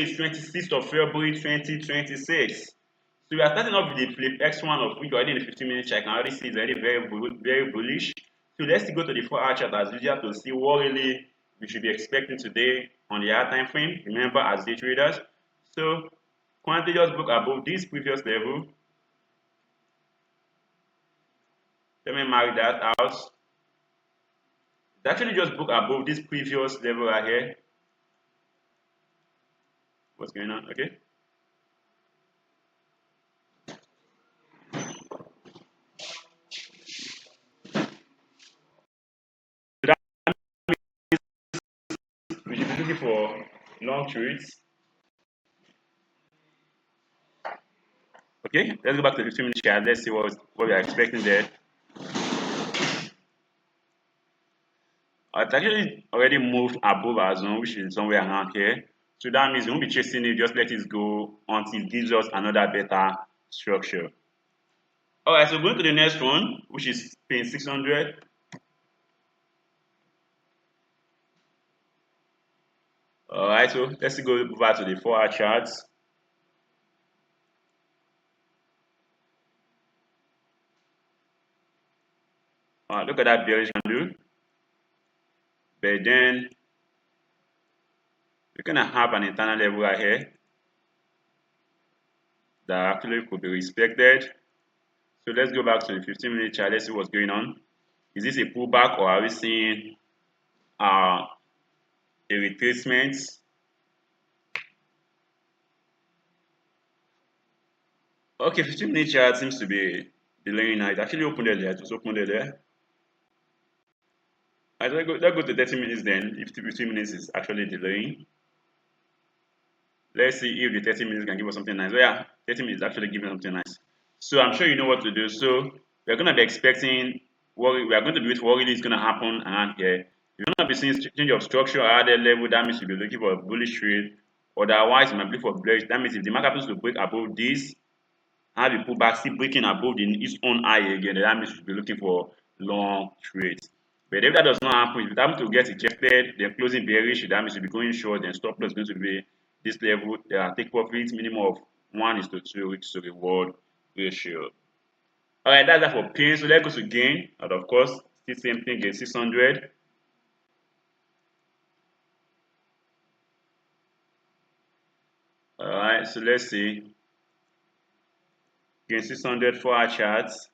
is 26th of February 2026. So we are starting off with the flip X1 of which already in the 15-minute chart. I can already see it's already very bullish. So let's go to the 4-hour chart as usual to see what really we should be expecting today on the higher time frame. Remember, as day traders, so quantity just broke above this previous level. Let me mark that out. It actually just broke above this previous level right here. What's going on? Okay. So that we should be looking for long trades. Okay, let's go back to the 15-minute chart. Let's see what we are expecting there. It's actually already moved above our zone, which is somewhere around here. So that means we won't be chasing it, just let it go until it gives us another better structure. Alright, so going to the next one, which is pin 600. Alright, so let's go over to the 4-hour charts. Look at that bearish candle. But then we're gonna have an internal level right here that actually could be respected. So let's go back to the 15-minute chart. Let's see what's going on. Is this a pullback or are we seeing a retracement? Okay, 15-minute chart seems to be delaying now. It actually opened earlier. It was opened earlier. Let's go to 30 minutes then. If 15 minutes is actually delaying. Let's see if the 30 minutes can give us something nice. Oh yeah, 30 minutes is actually giving something nice. So I'm sure you know what to do. So we're going to be expecting what we are going to be with what really is going to happen around here. You're going to be seeing change of structure at that level. That means you'll be looking for a bullish trade. Otherwise, you might be for bearish. That means if the market happens to break above this, have a pullback, still breaking above its own high again, that means you should be looking for long trades. But if that does not happen, if it happens to get ejected, then closing bearish, that means you'll be going short, then stop loss is going to be this level. Take profits minimum of 1:2, which is the reward ratio. Alright, that's that for pain. So let's go to gain. And of course, still same thing, gain 600. Alright, so let's see. Gain 600 for our charts.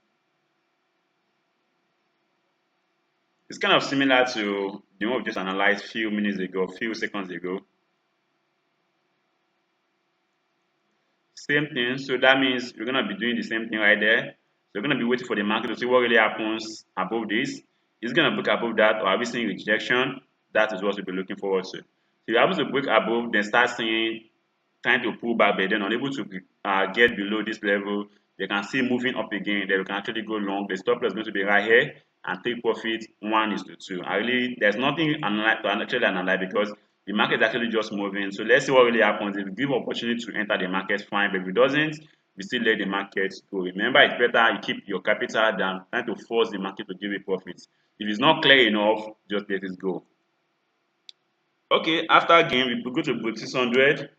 It's kind of similar to the one we just analyzed few minutes ago, few seconds ago. Same thing, so that means we're going to be doing the same thing right there. So we're going to be waiting for the market to see what really happens above this. Is it going to break above that, or are we seeing rejection? That is what we'll be looking forward to. So if it happens to break above, then start seeing, trying to pull back, but then unable to get below this level, they can see moving up again. Then we can actually go long. The stop loss is going to be right here and take profit 1:2. There's nothing to actually analyze because the market is actually just moving. So let's see what really happens. If we give opportunity to enter the market, fine. But if it doesn't, we still let the market go. Remember, it's better you keep your capital than trying to force the market to give you profits. If it's not clear enough, just let it go. Okay, after gain, we go to break 600.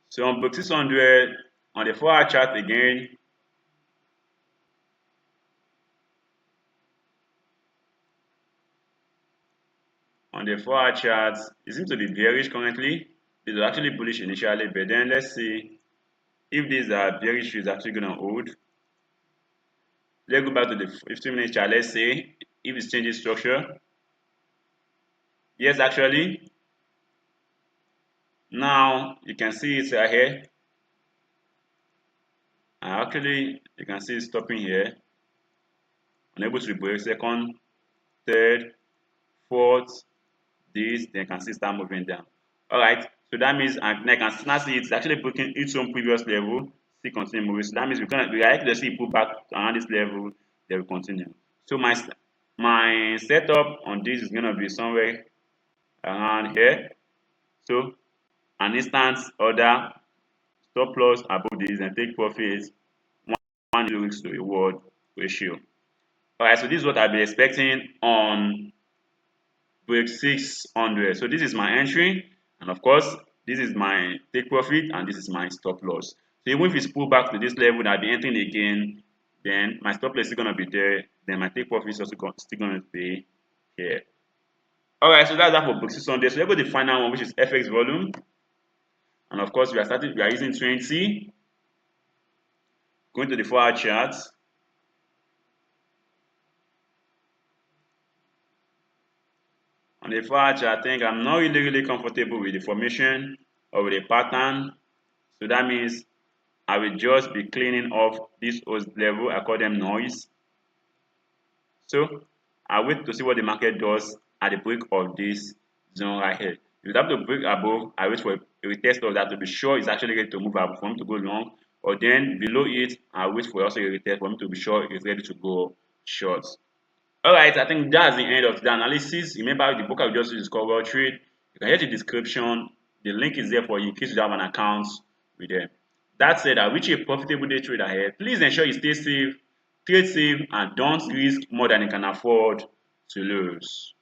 So on break 600, on the 4-hour chart again, on the 4-hour chart, it seems to be bearish currently. It was actually bullish initially, but then let's see if these are bearish is actually going to hold. Let's go back to the 15-minute chart. Let's say if it's changing structure. Yes, actually. Now you can see it's right here. Actually, you can see it's stopping here. Unable to break second, third, fourth, this, then you can see start moving down. Alright, so that means I can now see it's actually breaking its own previous level, still continue moving. So that means we are likely to see pull back around this level, then we continue. So my setup on this is gonna be somewhere around here. So an instant order, stop loss above this, and take profits 1 to reward ratio. Alright, so this is what I'll be expecting on break 600. So this is my entry, and of course this is my take profit, and this is my stop loss. So even if it's pulled back to this level that I'll be entering again, then my stop loss is going to be there, then my take profit is also still going to be here. Alright, so that's that for book 600. So let's go to the final one, which is FX volume. And of course, we are using 20. Going to the 4-hour chart. On the 4-hour chart, I think I'm not really comfortable with the formation or with the pattern. So that means I will just be cleaning off this host level. I call them noise. So I wait to see what the market does at the break of this zone right here. If it happens to break above, I wait for a retest of that to be sure it's actually ready to move up for me to go long. Or then below it, I wait for also a retest for me to be sure it's ready to go short. Alright, I think that's the end of the analysis. Remember, the book I just used is called World Trade. You can head to the description. The link is there for you in case you have an account with them. That said, I wish you a profitable day trade ahead. Please ensure you stay safe, trade safe, and don't risk more than you can afford to lose.